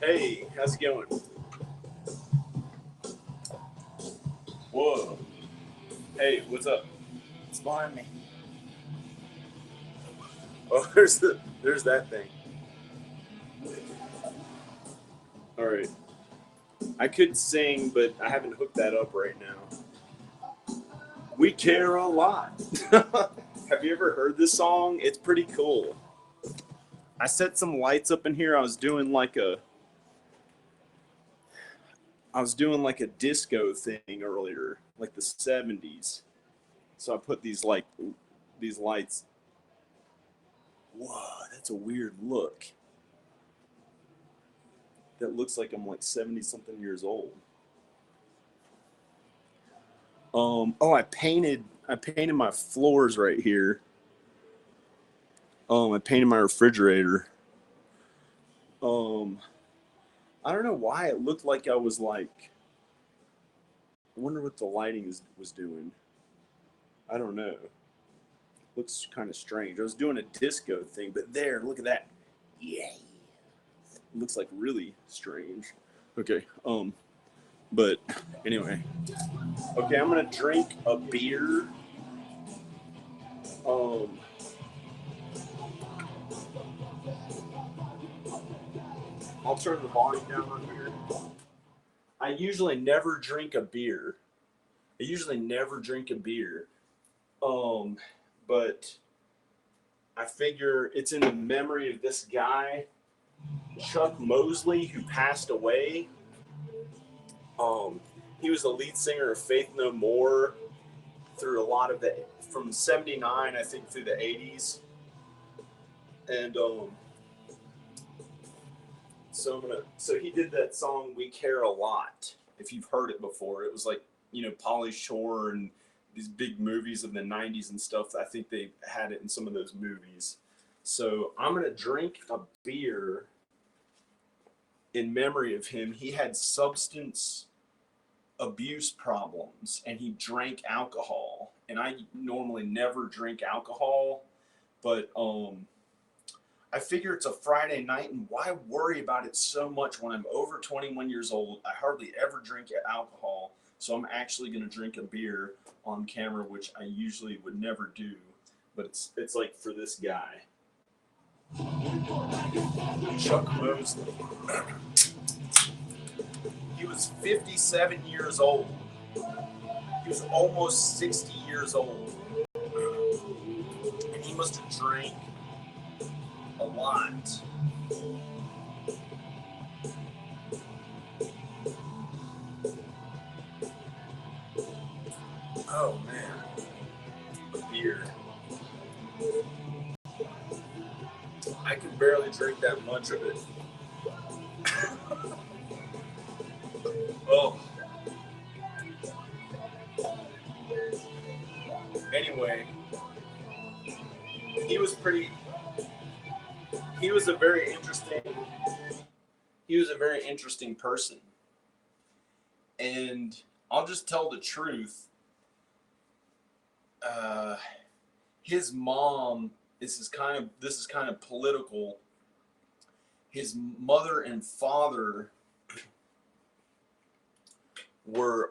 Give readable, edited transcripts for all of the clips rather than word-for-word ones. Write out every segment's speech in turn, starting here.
Hey, how's it going? Whoa. Hey, what's up? It's behind me. Oh, there's that thing. All right. I could sing, but I haven't hooked that up right now. We care a lot. Have you ever heard this song? It's pretty cool. I set some lights up in here. I was doing like a disco thing earlier, like the 70s. So I put these lights. Whoa, that's a weird look. That looks like I'm like 70 something years old. Oh, I painted my floors right here. I painted my refrigerator. Um, I don't know why it looked like I was like. I wonder what the lighting was doing. I don't know. Looks kind of strange. I was doing a disco thing, but there, look at that. Yeah, it looks like really strange. Okay. But anyway. Okay, I'm gonna drink a beer. Um, I'll turn the volume down on here. I usually never drink a beer. I usually never drink a beer. Um, but I figure it's in the memory of this guy, Chuck Mosley, who passed away. Um, he was the lead singer of Faith No More through a lot of the from '79, I think, through the '80s, and so he did that song "We Care a Lot." If you've heard it before, it was like Pauly Shore and these big movies of the '90s and stuff. I think they had it in some of those movies. So I'm gonna drink a beer in memory of him. He had substance abuse problems and he drank alcohol. And I normally never drink alcohol, but I figure it's a Friday night, and why worry about it so much when I'm over 21 years old? I hardly ever drink alcohol, so I'm actually going to drink a beer on camera, which I usually would never do. But it's like for this guy, Chuck Mosley. He was 57 years old. He was almost 60 years old, and he must have drank a lot. Oh man, beer. I can barely drink that much of it. Oh, anyway, he was pretty. He was a very interesting. He was a very interesting person, and I'll just tell the truth. Uh, his mom. This is kind of political. His mother and father were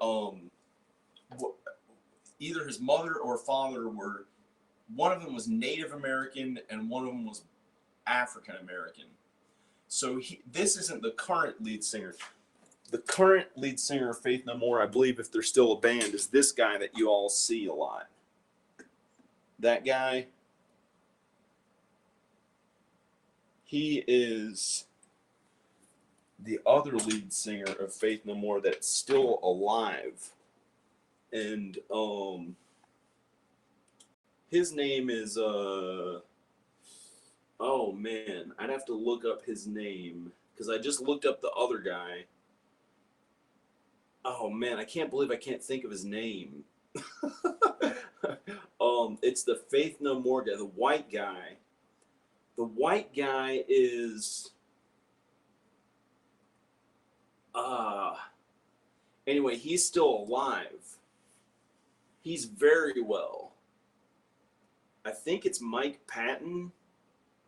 either his mother or father were, one of them was Native American and one of them was African American. So this isn't the current lead singer. The current lead singer of Faith No More, I believe, if they're still a band, is this guy that you all see a lot. That guy, he is the other lead singer of Faith No More that's still alive. And his name is oh man, I'd have to look up his name because I just looked up the other guy. Oh man, I can't believe I can't think of his name. It's the Faith No More guy, the white guy. The white guy is uh anyway, he's still alive. He's very well. I think it's Mike Patton.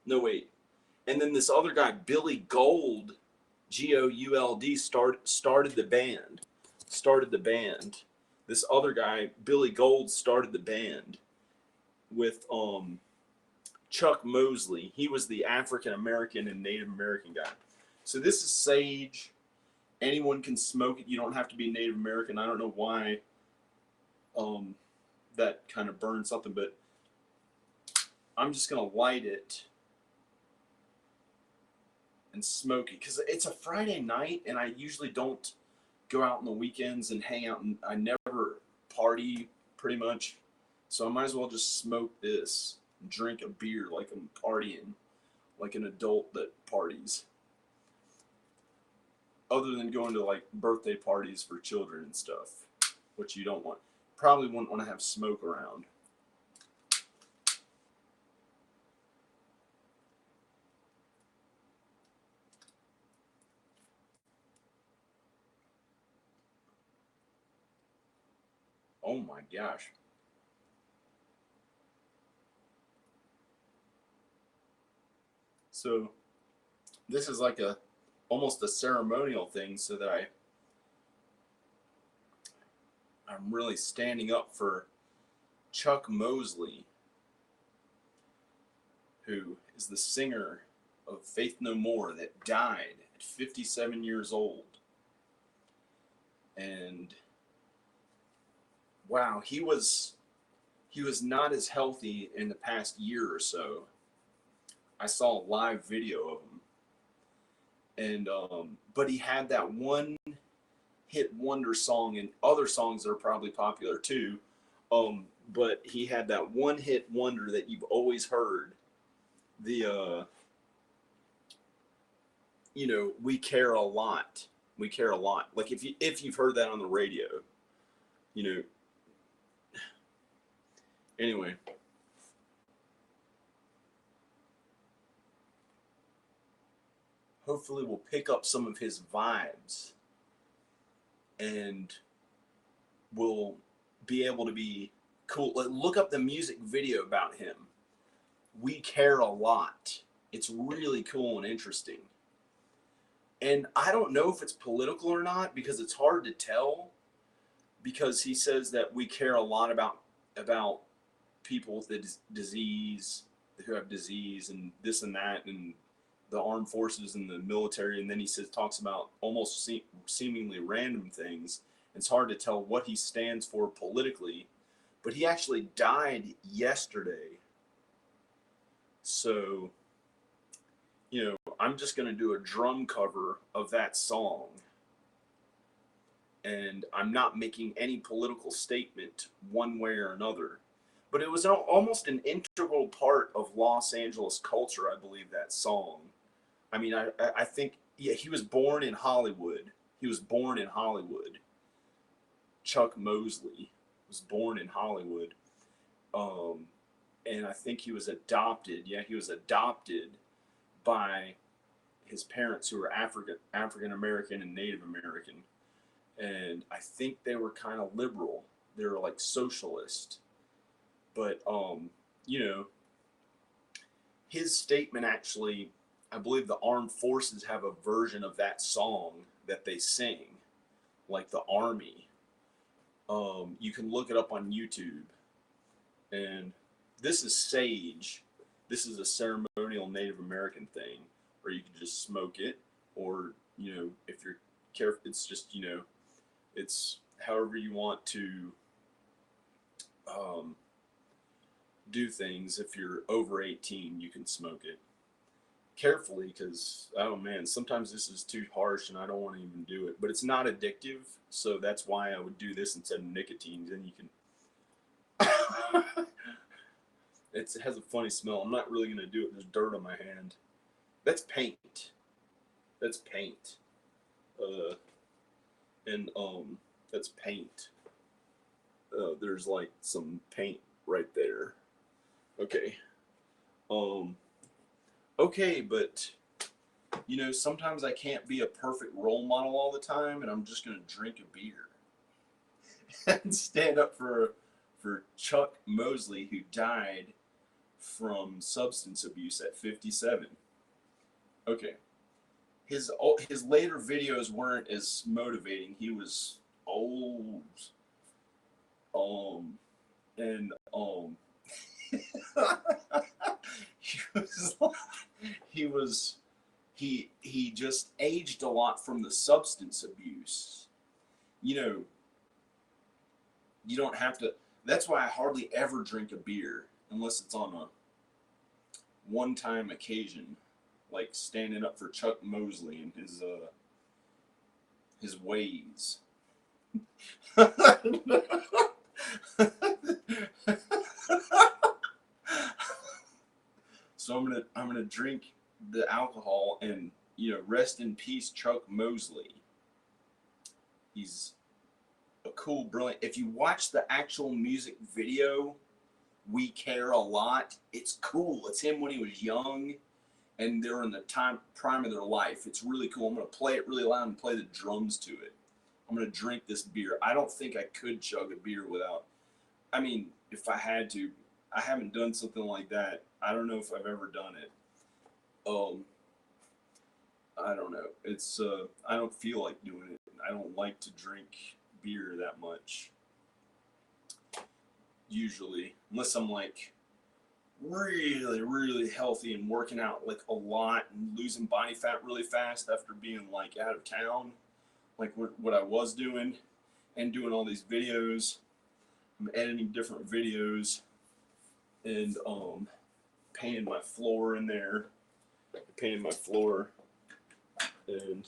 No wait. And then this other guy, Billy Gold, Gould started the band. Started the band. This other guy, Billy Gould, started the band with Chuck Mosley. He was the African American and Native American guy. So this is sage. Anyone can smoke it. You don't have to be Native American. I don't know why that kind of burns something, but I'm just gonna light it and smoke it because it's a Friday night, and I usually don't go out on the weekends and hang out, and I never party pretty much. So I might as well just smoke this and drink a beer like I'm partying, like an adult that parties. Other than going to like birthday parties for children and stuff, which you don't want. Probably wouldn't want to have smoke around. Oh my gosh. So this is like a almost a ceremonial thing so that I'm really standing up for Chuck Mosley, who is the singer of Faith No More that died at 57 years old. And wow, he was not as healthy in the past year or so. I saw a live video of him, and but he had that one hit wonder song and other songs that are probably popular too. But he had that one hit wonder that you've always heard. The we care a lot. We care a lot. Like if you've heard that on the radio, you know. Anyway. Hopefully we'll pick up some of his vibes and we'll be able to be cool. Look up the music video about him. We care a lot. It's really cool and interesting. And I don't know if it's political or not because it's hard to tell, because he says that we care a lot about people with the disease, who have disease and this and that, and the armed forces and the military. And then he talks about almost seemingly random things. It's hard to tell what he stands for politically, but he actually died yesterday. So, I'm just going to do a drum cover of that song. And I'm not making any political statement one way or another. But it was almost an integral part of Los Angeles culture, I believe, that song. I mean, I think, yeah, he was born in Hollywood. He was born in Hollywood. Chuck Mosley was born in Hollywood. And I think he was adopted. Yeah, he was adopted by his parents, who were African American and Native American. And I think they were kind of liberal. They were like socialist. But, his statement actually, I believe the armed forces have a version of that song that they sing, like the Army. You can look it up on YouTube. And this is sage. This is a ceremonial Native American thing, where you can just smoke it, or, if you're careful, it's just, it's however you want to do things. If you're over 18, you can smoke it. Carefully, because, oh man, sometimes this is too harsh and I don't want to even do it. But it's not addictive, so that's why I would do this instead of nicotine. Then you can... It has a funny smell. I'm not really going to do it. There's dirt on my hand. That's paint. That's paint. That's paint. There's like some paint right there. Okay. Okay, but sometimes I can't be a perfect role model all the time, and I'm just gonna drink a beer and stand up for Chuck Mosley, who died from substance abuse at 57. Okay. his later videos weren't as motivating. He was old, and he was he was he just aged a lot from the substance abuse. You know, you don't have to. That's why I hardly ever drink a beer unless it's on a one-time occasion, like standing up for Chuck Mosley and his ways. So I'm gonna drink the alcohol and, you know, rest in peace, Chuck Mosley. He's a cool, brilliant. If you watch the actual music video, "We Care a Lot," it's cool. It's him when he was young, and they're in the prime of their life. It's really cool. I'm gonna play it really loud and play the drums to it. I'm gonna drink this beer. I don't think I could chug a beer without. I mean, if I had to, I haven't done something like that. I don't know if I've ever done it. I don't know. It's I don't feel like doing it. I don't like to drink beer that much. Usually, unless I'm like really, really healthy and working out like a lot and losing body fat really fast after being like out of town, like what I was doing, and doing all these videos. I'm editing different videos and painting my floor in there. Painting my floor. And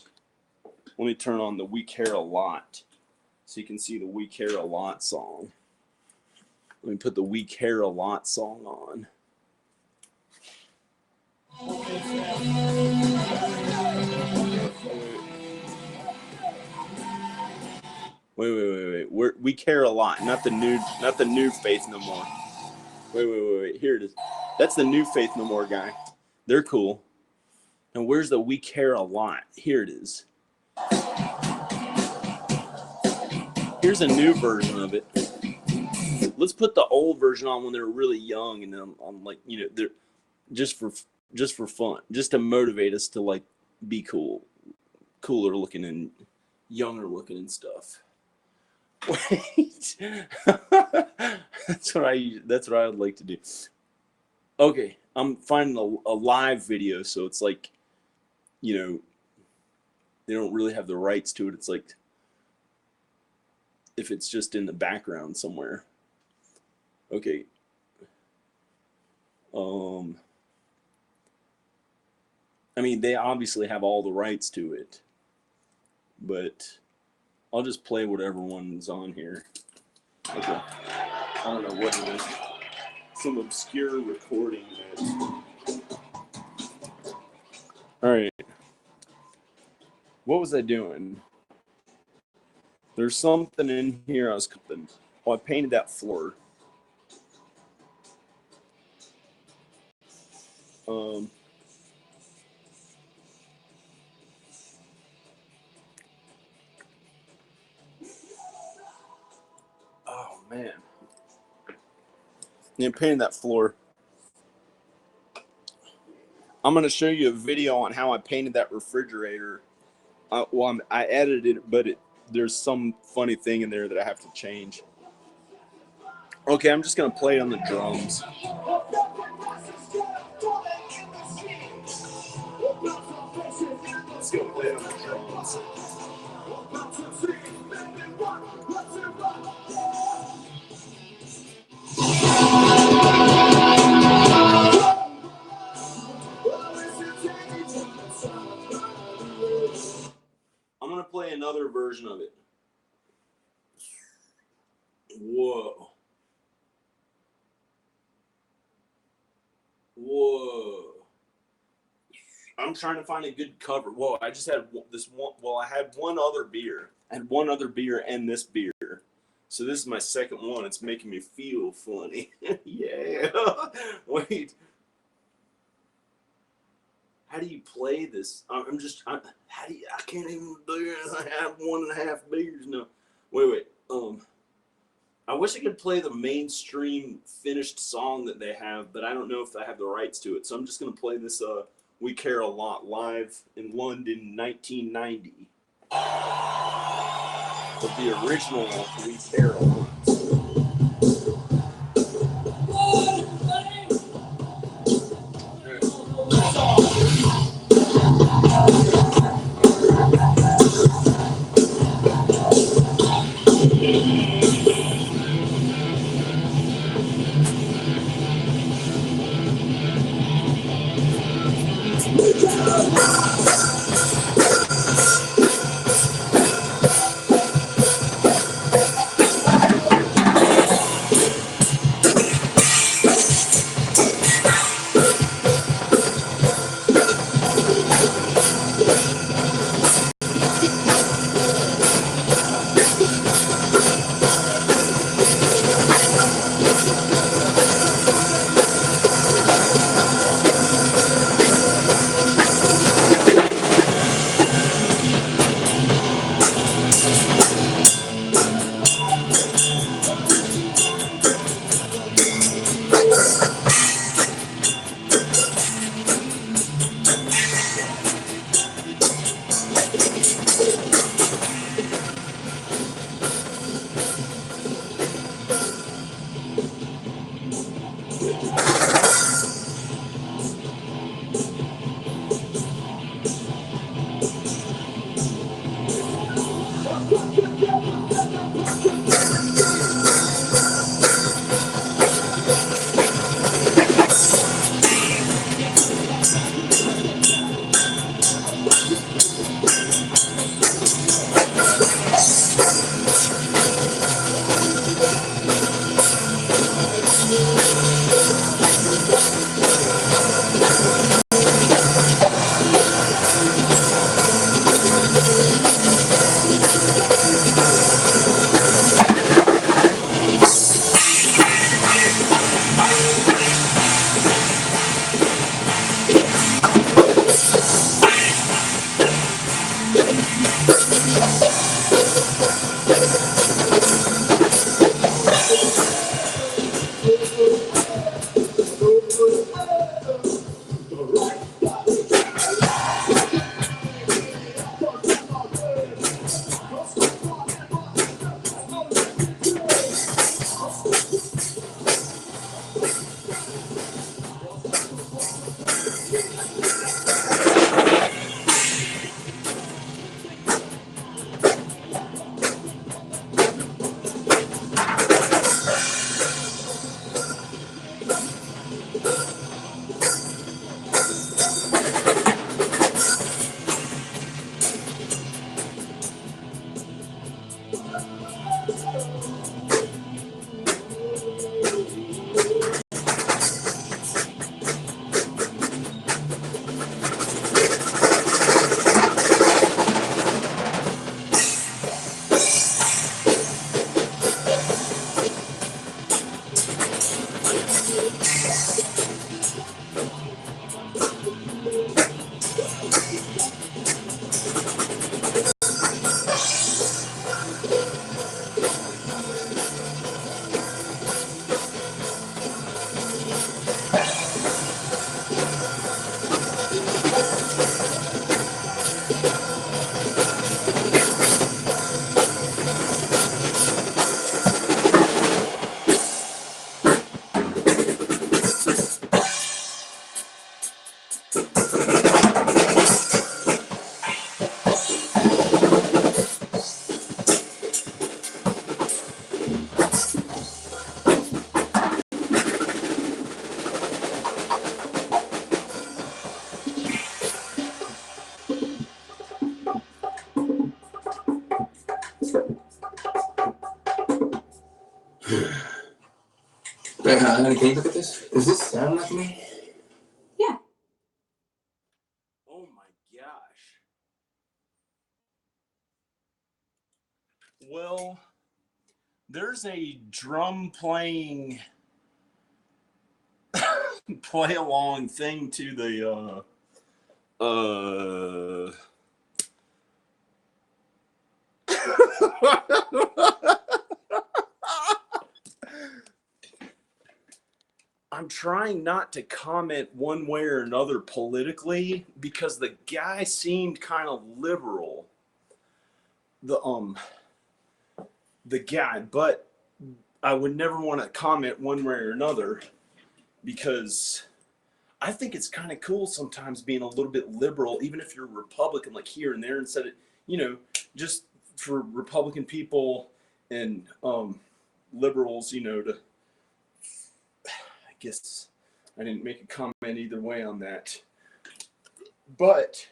let me turn on the "We Care a Lot" so you can see the "We Care a Lot" song. Let me put the "We Care a Lot" song on. Wait. We Care a Lot, not the new Faith No More. Wait. Here it is. That's the new Faith No More guy. They're cool. And where's the "We Care a Lot"? Here it is. Here's a new version of it. Let's put the old version on when they were really young, and then on like, you know, they're just for fun, just to motivate us to like be cooler looking and younger looking and stuff. Wait, that's what I would like to do. Okay, I'm finding a live video, so it's like, you know, they don't really have the rights to it. It's like if it's just in the background somewhere. Okay. I mean, they obviously have all the rights to it, but I'll just play whatever one's on here. Okay. I don't know what it is. Some obscure recording. All right. What was I doing? There's something in here I was cooking. Oh, I painted that floor. Oh man. Yeah, painted that floor. I'm gonna show you a video on how I painted that refrigerator. I edited it, but there's some funny thing in there that I have to change. Okay, I'm just gonna play it on the drums. Let's go play it on the drums. I'm gonna play another version of it. Whoa. I'm trying to find a good cover. Whoa, I just had this one. Well, I had one other beer. I had one other beer and this beer. So this is my second one. It's making me feel funny. Yeah. Wait. How do you play this? How do you, I can't even do it. I have 1.5 beers now. Wait. I wish I could play the mainstream finished song that they have, but I don't know if I have the rights to it. So I'm just going to play this We Care a Lot live in London 1990. But the original We Care a Lot. Wait, honey, can you look at this? Does this sound like me? Yeah. Oh my gosh. Well, there's a drum playing play along thing to the I'm trying not to comment one way or another politically because the guy seemed kind of liberal. The guy, but I would never want to comment one way or another because I think it's kind of cool sometimes being a little bit liberal, even if you're a Republican, like here and there, instead of, just for Republican people and liberals, to, I guess I didn't make a comment either way on that. But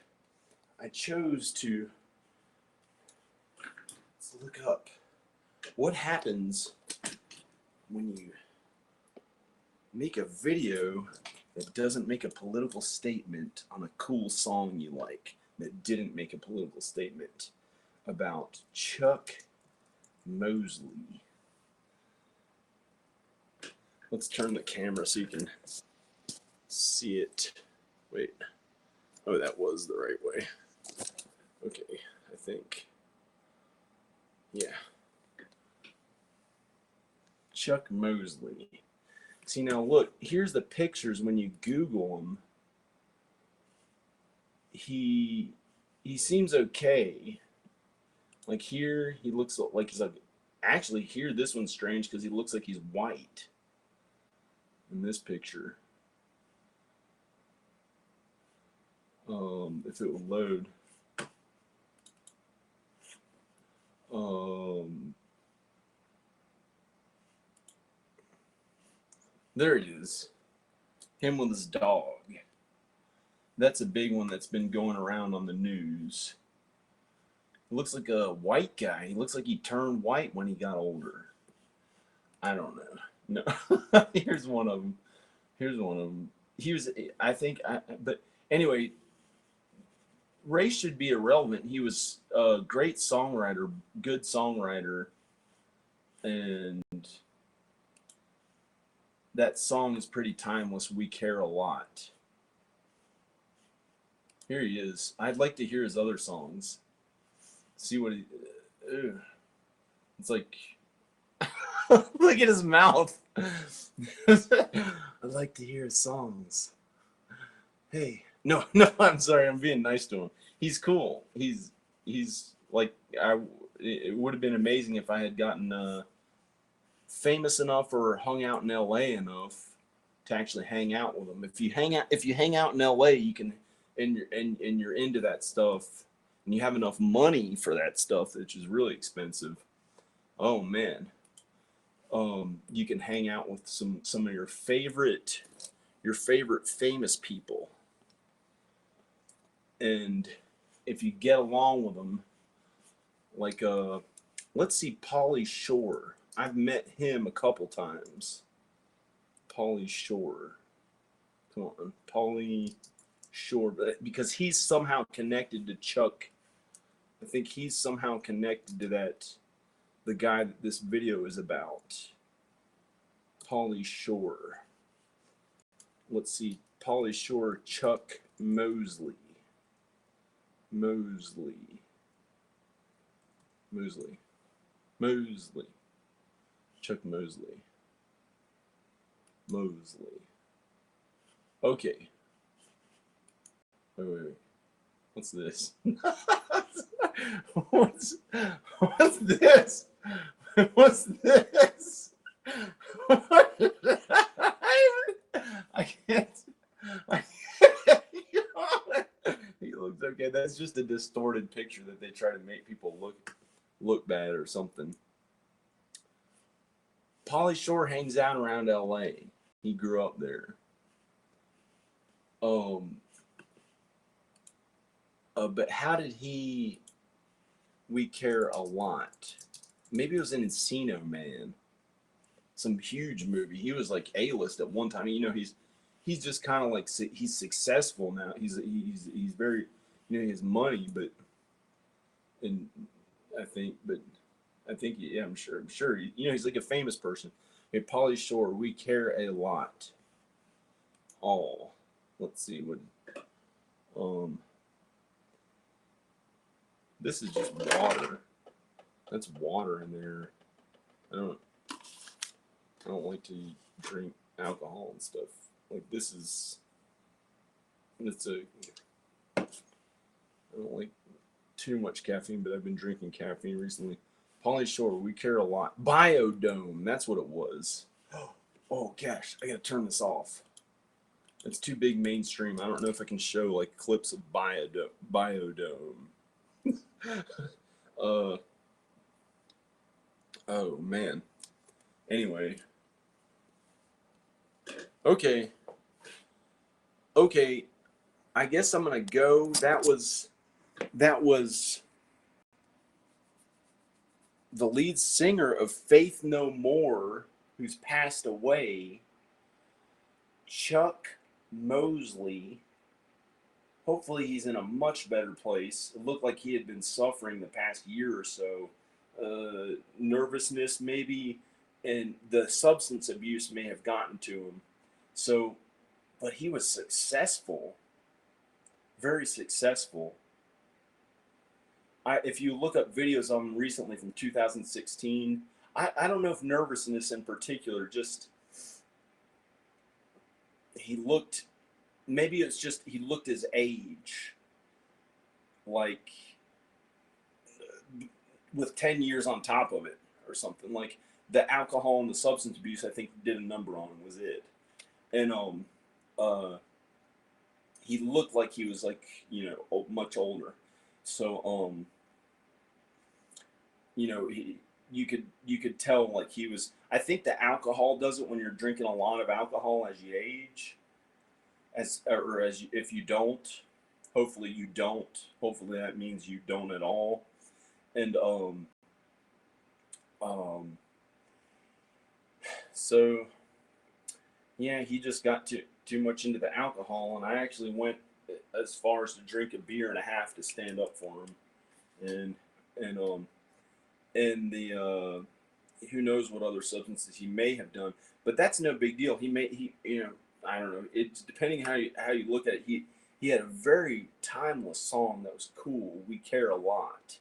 I chose to look up what happens when you make a video that doesn't make a political statement on a cool song you like, that didn't make a political statement, about Chuck Mosley. Let's turn the camera so you can see it. Wait. Oh, that was the right way. Okay, I think. Yeah. Chuck Mosley. See, now look, here's the pictures when you Google him. He seems okay. Like here, he looks like he's like, actually here, this one's strange because he looks like he's white in this picture. If it would load. There it is. Him with his dog. That's a big one that's been going around on the news. He looks like a white guy. He looks like he turned white when he got older. I don't know. No. Here's one of them. He was, but anyway, race should be irrelevant. He was a great songwriter, good songwriter, and that song is pretty timeless. We Care a Lot. Here he is. I'd like to hear his other songs. See what he. It's like. Look at his mouth. I'd like to hear his songs. Hey. No, I'm sorry. I'm being nice to him. He's cool. He's like, it would have been amazing if I had gotten famous enough or hung out in LA enough to actually hang out with him. If you hang out in LA, you can, and you're into that stuff, and you have enough money for that stuff, which is really expensive. Oh man, you can hang out with some of your favorite famous people, and if you get along with them, like let's see, Pauly Shore. I've met him a couple times. Pauly Shore. Come on, Pauly Shore. Because he's somehow connected to Chuck. I think he's somehow connected to the guy that this video is about. Pauly Shore. Let's see, Pauly Shore, Chuck Mosley. Chuck Mosley. Okay. Wait. What's this? What's this? What's this? I can't. He looks okay. That's just a distorted picture that they try to make people look bad or something. Pauly Shore hangs out around LA. He grew up there. But how did We Care a Lot? Maybe it was in Encino Man. Some huge movie. He was like A-list at one time. He's just kind of like, he's successful now. He's very, he has money, but I think, yeah, I'm sure, he's like a famous person. Okay, Pauly Shore, We Care a Lot. Oh, let's see what, this is just water. That's water in there. I don't like to drink alcohol and stuff. Like it's I don't like too much caffeine, but I've been drinking caffeine recently. Pauly Shore, We Care a Lot. Biodome, that's what it was. Oh gosh, I gotta turn this off. It's too big mainstream. I don't know if I can show like clips of Biodome. Oh man. Anyway. Okay. I guess I'm gonna go. That was the lead singer of Faith No More, who's passed away, Chuck Mosley. Hopefully he's in a much better place. It looked like he had been suffering the past year or so. Nervousness maybe, and the substance abuse may have gotten to him. So, but he was successful, very successful. If you look up videos of him recently from 2016, I don't know if nervousness in particular, just he looked, maybe it's just he looked his age, like with 10 years on top of it or something. Like the alcohol and the substance abuse, I think did a number on him, was it. And he looked like he was like, much older. So you could tell like he was. I think the alcohol does it when you're drinking a lot of alcohol as you age, if you don't. Hopefully you don't. Hopefully that means you don't at all. And so yeah, he just got too much into the alcohol, and I actually went as far as to drink a beer and a half to stand up for him, and the who knows what other substances he may have done, but that's no big deal. I don't know. It's depending how you look at it. He had a very timeless song that was cool. We Care a Lot,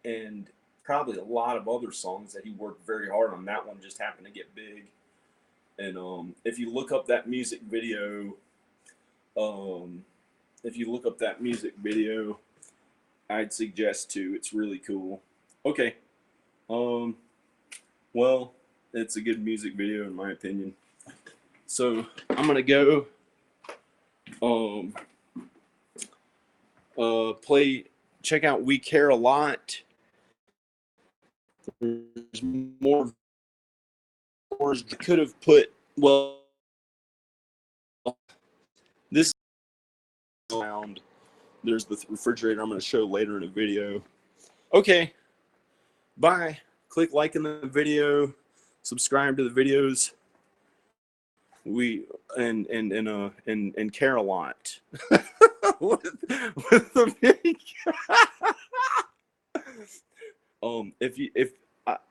and probably a lot of other songs that he worked very hard on. That one just happened to get big. And if you look up that music video, I'd suggest to. It's really cool. Okay. Well, it's a good music video in my opinion. So I'm gonna go check out We Care a Lot. There's more. Could have put, well, this around. There's the refrigerator I'm going to show later in a video. Okay, bye. Click like in the video, subscribe to the videos. And care a lot. with the big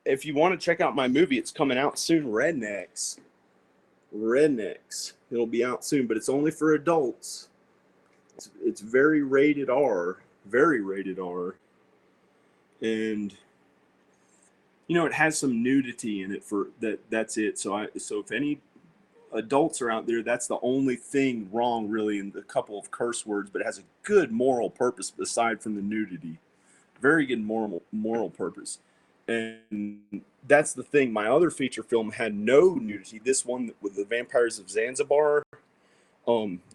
if you want to check out my movie, it's coming out soon. Rednecks. It'll be out soon, but it's only for adults. It's very rated R, and it has some nudity in it. That's it. So if any adults are out there, that's the only thing wrong really in the couple of curse words, but it has a good moral purpose aside from the nudity. Very good moral purpose. And that's the thing. My other feature film had no nudity. This one with the Vampires of Zanzibar,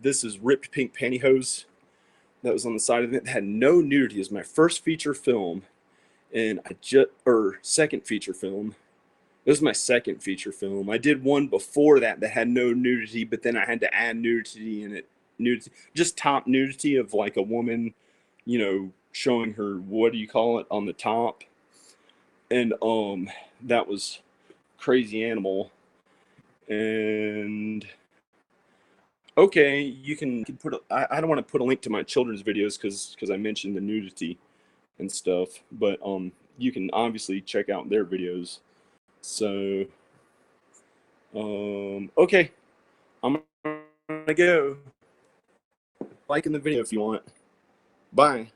this is ripped pink pantyhose that was on the side of it. It had no nudity. It was my first feature film, and second feature film. It was my second feature film. I did one before that had no nudity, but then I had to add nudity in it. Just top nudity of like a woman, showing her, what do you call it, on the top. And that was Crazy Animal. And okay, you can put I don't want to put a link to my children's videos because I mentioned the nudity and stuff, but you can obviously check out their videos. So okay, I'm gonna go. Like in the video if you want. Bye.